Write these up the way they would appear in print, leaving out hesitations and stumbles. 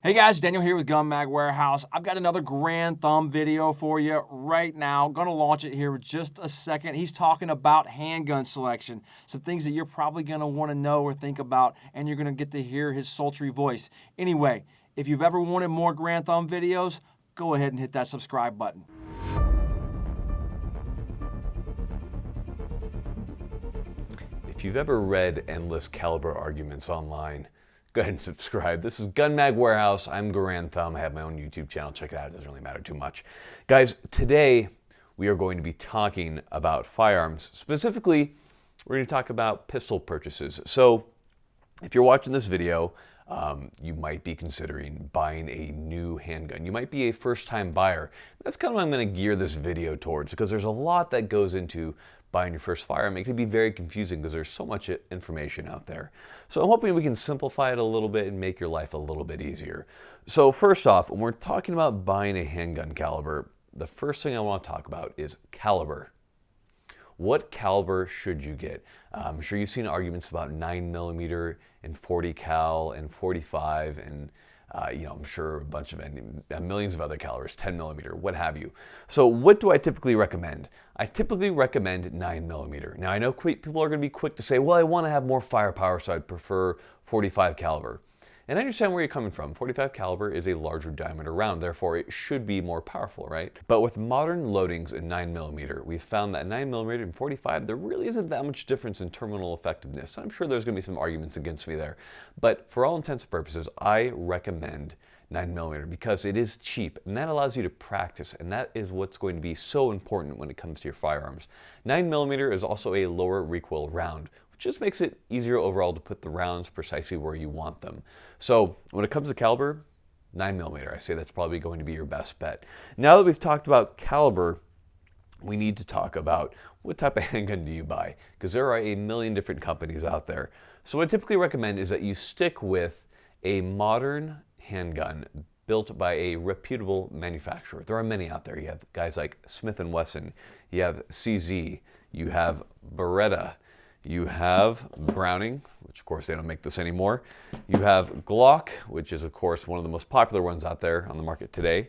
Hey guys, Daniel here with GunMagWarehouse. I've got another Garand Thumb video for you right now. Gonna launch it here in just a second. He's talking about handgun selection, some things that you're probably gonna wanna know or think about, and you're gonna get to hear his sultry voice. Anyway, if you've ever wanted more Garand Thumb videos, go ahead and hit that subscribe button. If you've ever read endless caliber arguments online, go ahead and subscribe. This is GunMagWarehouse. I'm Garand Thumb. I have my own YouTube channel. Check it out. It doesn't really matter too much. Guys, today we are going to be talking about firearms. Specifically, we're going to talk about pistol purchases. So if you're watching this video, you might be considering buying a new handgun. You might be a first-time buyer. That's kind of what I'm going to gear this video towards, because there's a lot that goes into buying your first firearm. It can be very confusing because there's so much information out there. So I'm hoping we can simplify it a little bit and make your life a little bit easier. So first off, when we're talking about buying a handgun caliber, the first thing I want to talk about is caliber. What caliber should you get? I'm sure you've seen arguments about 9mm and 40 cal and 45 and I'm sure a bunch of millions of other calibers, 10mm, what have you. So what do I typically recommend? I typically recommend 9mm. Now I know people are going to be quick to say, well, I want to have more firepower, so I'd prefer 45 caliber. And I understand where you're coming from. 45 caliber is a larger diameter round, therefore it should be more powerful, right? But with modern loadings in 9mm, we've found that 9mm and 45, there really isn't that much difference in terminal effectiveness. I'm sure there's going to be some arguments against me there. But for all intents and purposes, I recommend 9mm because it is cheap, and that allows you to practice, and that is what's going to be so important when it comes to your firearms. 9mm is also a lower recoil round, just makes it easier overall to put the rounds precisely where you want them. So when it comes to caliber, 9mm, I say that's probably going to be your best bet. Now that we've talked about caliber, we need to talk about what type of handgun do you buy, because there are a million different companies out there. So what I typically recommend is that you stick with a modern handgun built by a reputable manufacturer. There are many out there. You have guys like Smith & Wesson, you have CZ, you have Beretta, you have Browning, which of course they don't make this anymore. You have Glock, which is of course one of the most popular ones out there on the market today.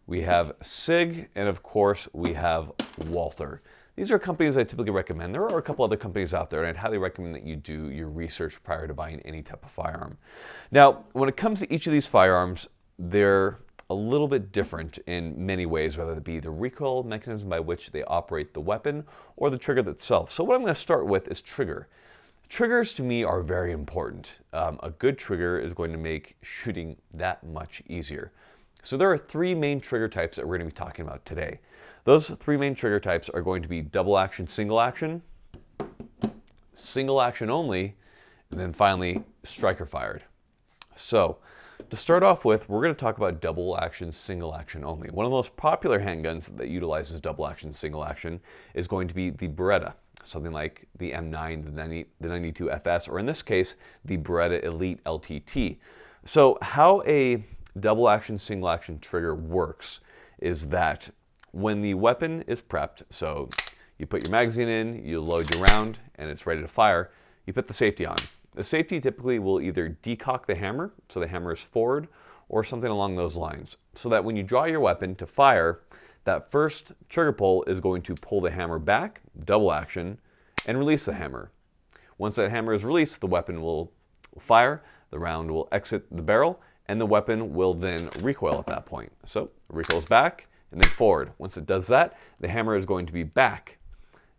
We have Sig, and of course we have Walther. These are companies I typically recommend. There are a couple other companies out there, and I'd highly recommend that you do your research prior to buying any type of firearm. Now, when it comes to each of these firearms, they're a little bit different in many ways, whether it be the recoil mechanism by which they operate the weapon or the trigger itself. So what I'm going to start with is trigger. Triggers to me are very important. A good trigger is going to make shooting that much easier. So there are three main trigger types that we're going to be talking about today. Those three main trigger types are going to be double action, single action only, and then finally striker fired. So to start off with, we're going to talk about double action, single action only. One of the most popular handguns that utilizes double action, single action is going to be the Beretta, something like the M9, the 92 FS, or in this case, the Beretta Elite LTT. So how a double action, single action trigger works is that when the weapon is prepped, so you put your magazine in, you load your round, and it's ready to fire, you put the safety on. The safety typically will either decock the hammer, so the hammer is forward, or something along those lines, so that when you draw your weapon to fire, that first trigger pull is going to pull the hammer back, double action, and release the hammer. Once that hammer is released, the weapon will fire, the round will exit the barrel, and the weapon will then recoil at that point. So it recoils back and then forward. Once it does that, the hammer is going to be back.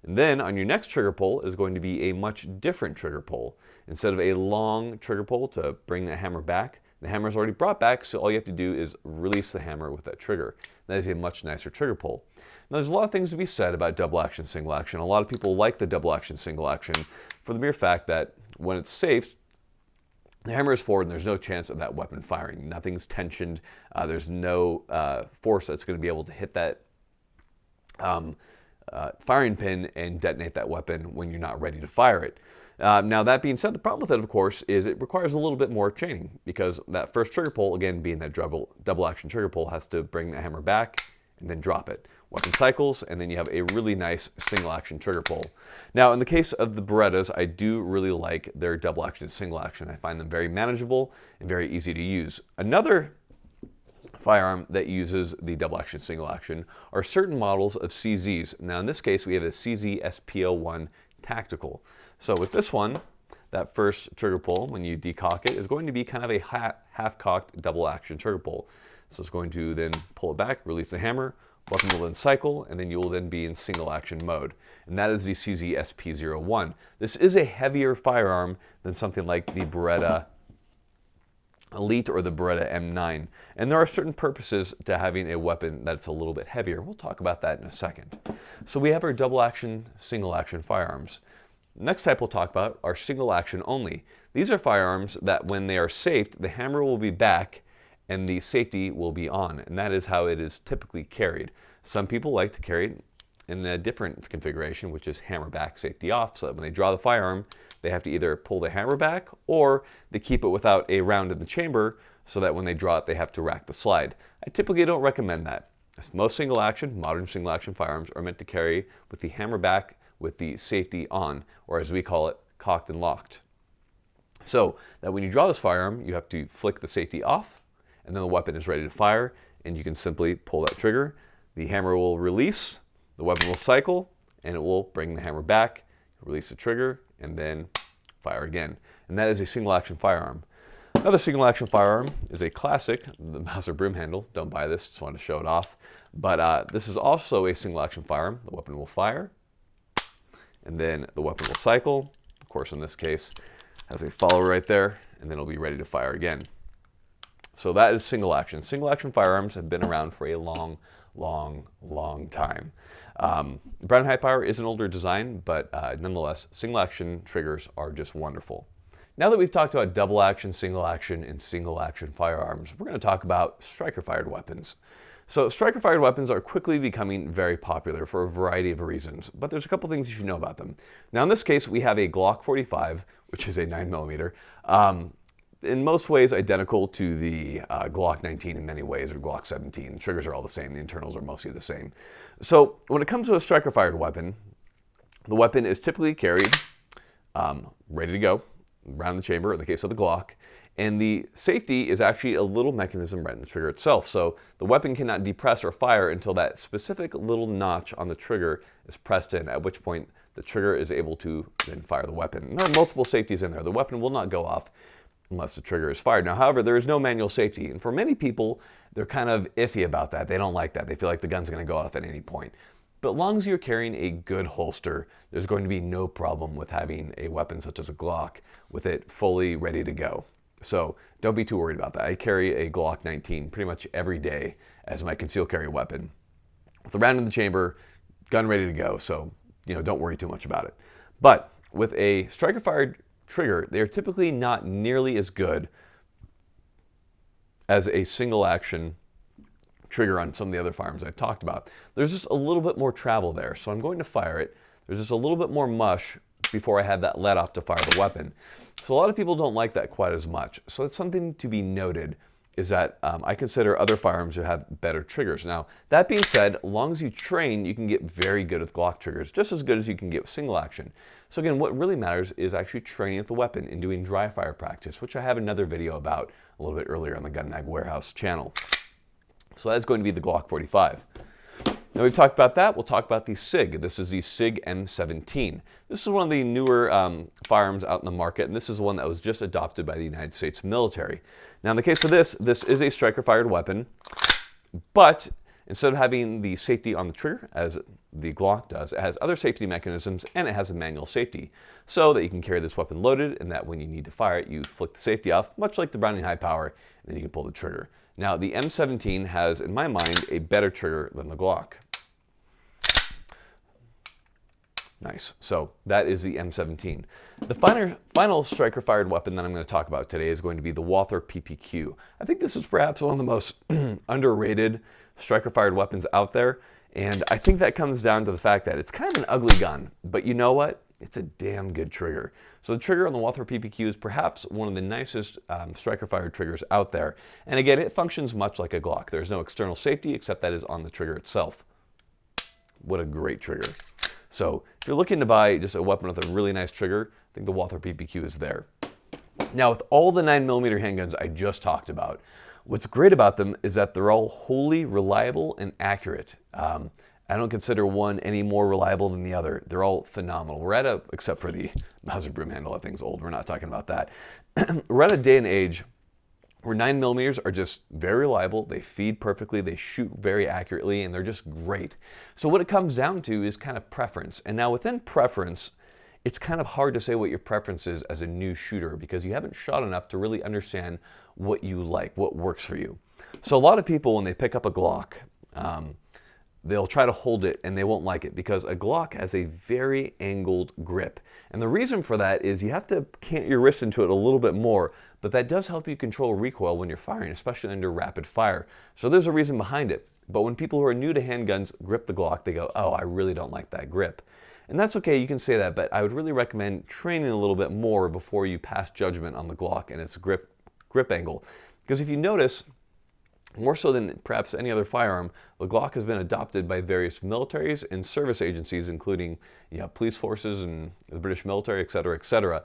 And then on your next trigger pull is going to be a much different trigger pull. Instead of a long trigger pull to bring the hammer back, the hammer is already brought back, so all you have to do is release the hammer with that trigger. That is a much nicer trigger pull. Now there's a lot of things to be said about double action, single action. A lot of people like the double action, single action for the mere fact that when it's safe, the hammer is forward and there's no chance of that weapon firing. Nothing's tensioned. There's no force that's going to be able to hit that firing pin and detonate that weapon when you're not ready to fire it. Now that being said, the problem with it, of course, is it requires a little bit more training, because that first trigger pull, again being that double action trigger pull, has to bring the hammer back and then drop it. weapon cycles, and then you have a really nice single action trigger pull. Now, in the case of the Berettas, I do really like their double action and single action. I find them very manageable and very easy to use. Another firearm that uses the double action single action are certain models of CZs. Now, in this case, we have a CZ SP01 Tactical. So with this one, that first trigger pull, when you decock it, is going to be kind of a half-cocked double action trigger pull. So it's going to then pull it back, release the hammer, weapon will then cycle, and then you will then be in single action mode. And that is the CZ SP01. This is a heavier firearm than something like the Beretta Elite or the Beretta M9. And there are certain purposes to having a weapon that's a little bit heavier. We'll talk about that in a second. So we have our double action, single action firearms. Next type we'll talk about are single action only. These are firearms that when they are safed, the hammer will be back and the safety will be on. And that is how it is typically carried. Some people like to carry it in a different configuration, which is hammer back, safety off, so that when they draw the firearm, they have to either pull the hammer back or they keep it without a round in the chamber so that when they draw it, they have to rack the slide. I typically don't recommend that. Most single action, modern single action firearms are meant to carry with the hammer back with the safety on, or as we call it, cocked and locked. So that when you draw this firearm, you have to flick the safety off, and then the weapon is ready to fire, and you can simply pull that trigger. The hammer will release, the weapon will cycle, and it will bring the hammer back, release the trigger, and then fire again. And that is a single action firearm. Another single action firearm is a classic, the Mauser broom handle. Don't buy this, just wanted to show it off. But this is also a single action firearm. The weapon will fire, and then the weapon will cycle. Of course, in this case, has a follower right there, and then it'll be ready to fire again. So that is single action. Single action firearms have been around for a long time. Brown High Power is an older design, but nonetheless, single action triggers are just wonderful. Now that we've talked about double action, and single action firearms, we're going to talk about striker fired weapons. So striker fired weapons are quickly becoming very popular for a variety of reasons, but there's a couple things you should know about them. Now in this case, we have a Glock 45, which is a 9mm. In most ways identical to the Glock 19 in many ways, or Glock 17. The triggers are all the same, the internals are mostly the same. So when it comes to a striker fired weapon, the weapon is typically carried ready to go around the chamber in the case of the Glock, and the safety is actually a little mechanism right in the trigger itself. So the weapon cannot depress or fire until that specific little notch on the trigger is pressed in, at which point the trigger is able to then fire the weapon. And there are multiple safeties in there. The weapon will not go off unless the trigger is fired. Now, however, there is no manual safety, and for many people, they're kind of iffy about that. They don't like that. They feel like the gun's going to go off at any point. But as long as you're carrying a good holster, there's going to be no problem with having a weapon such as a Glock with it fully ready to go. So don't be too worried about that. I carry a Glock 19 pretty much every day as my concealed carry weapon, with a round in the chamber, gun ready to go. So don't worry too much about it. But with a striker fired trigger, they are typically not nearly as good as a single action trigger on some of the other firearms I've talked about. There's just a little bit more travel there, so I'm going to fire it. There's just a little bit more mush before I have that let off to fire the weapon. So a lot of people don't like that quite as much. So it's something to be noted, is that I consider other firearms to have better triggers. Now, that being said, as long as you train, you can get very good with Glock triggers, just as good as you can get with single action. So again, what really matters is actually training with the weapon and doing dry fire practice, which I have another video about a little bit earlier on the GunMagWarehouse channel. So that's going to be the Glock 45. Now we've talked about that, we'll talk about the Sig. This is the Sig M17. This is one of the newer firearms out in the market, and this is one that was just adopted by the United States military. Now in the case of this is a striker-fired weapon, but instead of having the safety on the trigger, as the Glock does, it has other safety mechanisms, and it has a manual safety, so that you can carry this weapon loaded, and that when you need to fire it, you flick the safety off, much like the Browning High Power, and then you can pull the trigger. Now the M17 has, in my mind, a better trigger than the Glock. Nice. So that is the M17. The final striker-fired weapon that I'm going to talk about today is going to be the Walther PPQ. I think this is perhaps one of the most underrated striker-fired weapons out there, and I think that comes down to the fact that it's kind of an ugly gun, but you know what? It's a damn good trigger. So the trigger on the Walther PPQ is perhaps one of the nicest striker-fired triggers out there, and again, it functions much like a Glock. There's no external safety except that is on the trigger itself. what a great trigger. So if you're looking to buy just a weapon with a really nice trigger, I think the Walther PPQ is there. Now, with all the 9mm handguns I just talked about, what's great about them is that they're all wholly reliable and accurate. I don't consider one any more reliable than the other. They're all phenomenal. We're at a, except for the Mauser broom handle, that thing's old. We're not talking about that. We're at a day and age where 9mm are just very reliable. They feed perfectly, they shoot very accurately, and they're just great. So what it comes down to is kind of preference. And now within preference, it's kind of hard to say what your preference is as a new shooter because you haven't shot enough to really understand what you like, what works for you. So a lot of people, when they pick up a Glock, they'll try to hold it and they won't like it because a Glock has a very angled grip. And the reason for that is you have to cant your wrist into it a little bit more, but that does help you control recoil when you're firing, especially under rapid fire. So there's a reason behind it. But when people who are new to handguns grip the Glock, they go, oh, I really don't like that grip. And that's okay, you can say that, but I would really recommend training a little bit more before you pass judgment on the Glock and its grip angle. Because if you notice, more so than perhaps any other firearm, the Glock has been adopted by various militaries and service agencies, including police forces and the British military, et cetera, et cetera.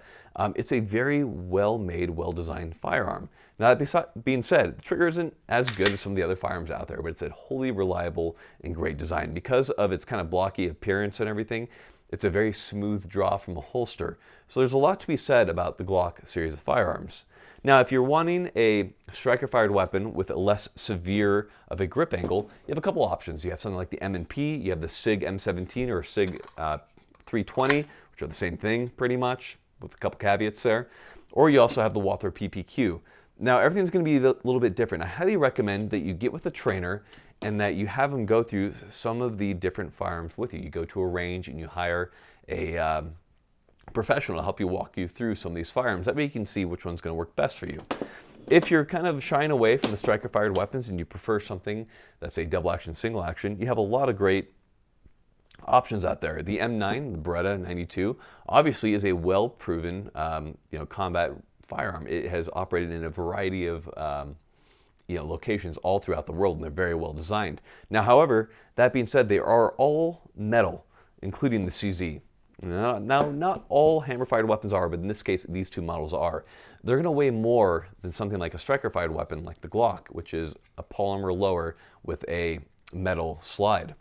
It's a very well-made, well-designed firearm. Now, that being said, the trigger isn't as good as some of the other firearms out there, but it's a wholly reliable and great design. Because of its kind of blocky appearance and everything, it's a very smooth draw from the holster. So there's a lot to be said about the Glock series of firearms. Now, if you're wanting a striker-fired weapon with a less severe of a grip angle, you have a couple options. You have something like the M&P, you have the Sig M17 or Sig 320, which are the same thing pretty much, with a couple caveats there. Or you also have the Walther PPQ. Now, everything's going to be a little bit different. I highly recommend that you get with a trainer and that you have them go through some of the different firearms with you. You go to a range and you hire a professional to help you walk you through some of these firearms. That way you can see which one's going to work best for you. If you're kind of shying away from the striker-fired weapons and you prefer something that's a double action, single action, you have a lot of great options out there. The M9, the Beretta 92, obviously is a well-proven combat firearm. It has operated in a variety of locations all throughout the world, and they're very well designed. Now, however, that being said, they are all metal, including the CZ. Now, not all hammer-fired weapons are, but in this case, these two models are. They're going to weigh more than something like a striker-fired weapon like the Glock, which is a polymer lower with a metal slide.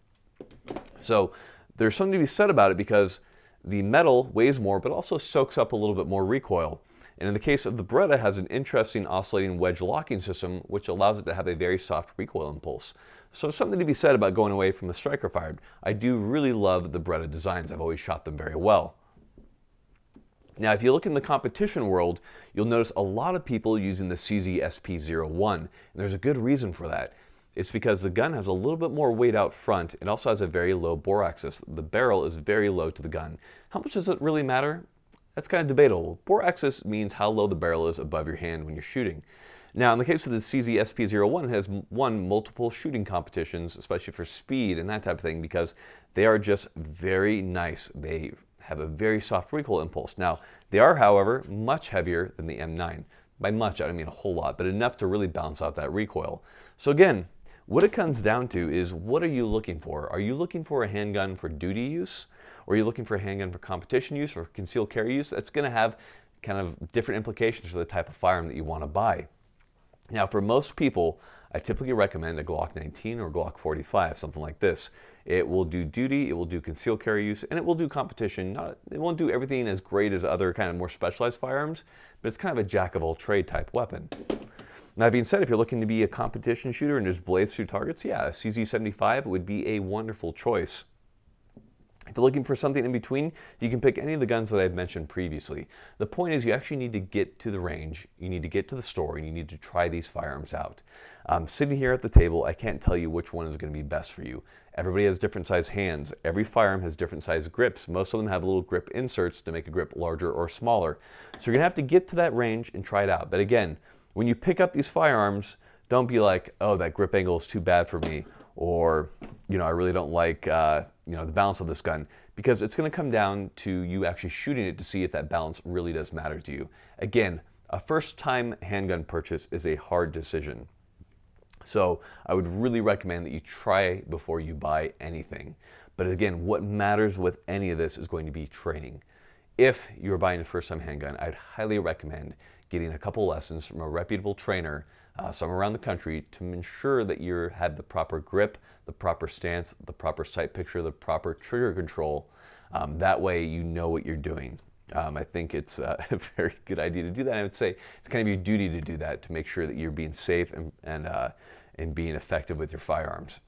So there's something to be said about it because the metal weighs more, but also soaks up a little bit more recoil. And in the case of the Beretta, it has an interesting oscillating wedge locking system, which allows it to have a very soft recoil impulse. So something to be said about going away from a striker fired. I do really love the Beretta designs. I've always shot them very well. Now, if you look in the competition world, you'll notice a lot of people using the CZ SP01, and there's a good reason for that. It's because the gun has a little bit more weight out front. It also has a very low bore axis. The barrel is very low to the gun. How much does it really matter? That's kind of debatable. Bore axis means how low the barrel is above your hand when you're shooting. Now, in the case of the CZ SP01, it has won multiple shooting competitions, especially for speed and that type of thing, because they are just very nice. They have a very soft recoil impulse. Now, they are, however, much heavier than the M9. By much, I don't mean a whole lot, but enough to really balance out that recoil. So again, what it comes down to is, what are you looking for? Are you looking for a handgun for duty use? Or are you looking for a handgun for competition use or concealed carry use? That's going to have kind of different implications for the type of firearm that you want to buy. Now, for most people, I typically recommend a Glock 19 or Glock 45, something like this. It will do duty, it will do concealed carry use, and it will do competition. It won't do everything as great as other kind of more specialized firearms, but it's kind of a jack-of-all-trade type weapon. That being said, if you're looking to be a competition shooter and just blaze through targets, yeah, a CZ75 would be a wonderful choice. If you're looking for something in between, you can pick any of the guns that I've mentioned previously. The point is you actually need to get to the range, you need to get to the store, and you need to try these firearms out. Sitting here at the table, I can't tell you which one is going to be best for you. Everybody has different size hands. Every firearm has different size grips. Most of them have little grip inserts to make a grip larger or smaller. So you're going to have to get to that range and try it out. But again, when you pick up these firearms, don't be like, oh, that grip angle is too bad for me, or I really don't like the balance of this gun, because it's going to come down to you actually shooting it to see if that balance really does matter to you. Again, a first-time handgun purchase is a hard decision. So I would really recommend that you try before you buy anything. But again, what matters with any of this is going to be training. If you're buying a first-time handgun, I'd highly recommend getting a couple lessons from a reputable trainer, some around the country, to ensure that you have the proper grip, the proper stance, the proper sight picture, the proper trigger control. That way you know what you're doing. I think it's a very good idea to do that. I would say it's kind of your duty to do that, to make sure that you're being safe and being effective with your firearms.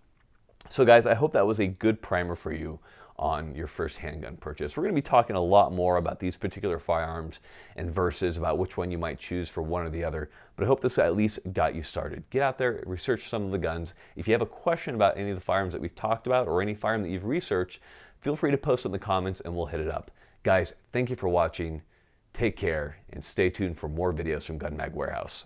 So guys, I hope that was a good primer for you on your first handgun purchase. We're going to be talking a lot more about these particular firearms and verses about which one you might choose for one or the other, but I hope this at least got you started. Get out there, research some of the guns. If you have a question about any of the firearms that we've talked about or any firearm that you've researched, feel free to post it in the comments and we'll hit it up. Guys, thank you for watching. Take care and stay tuned for more videos from GunMagWarehouse.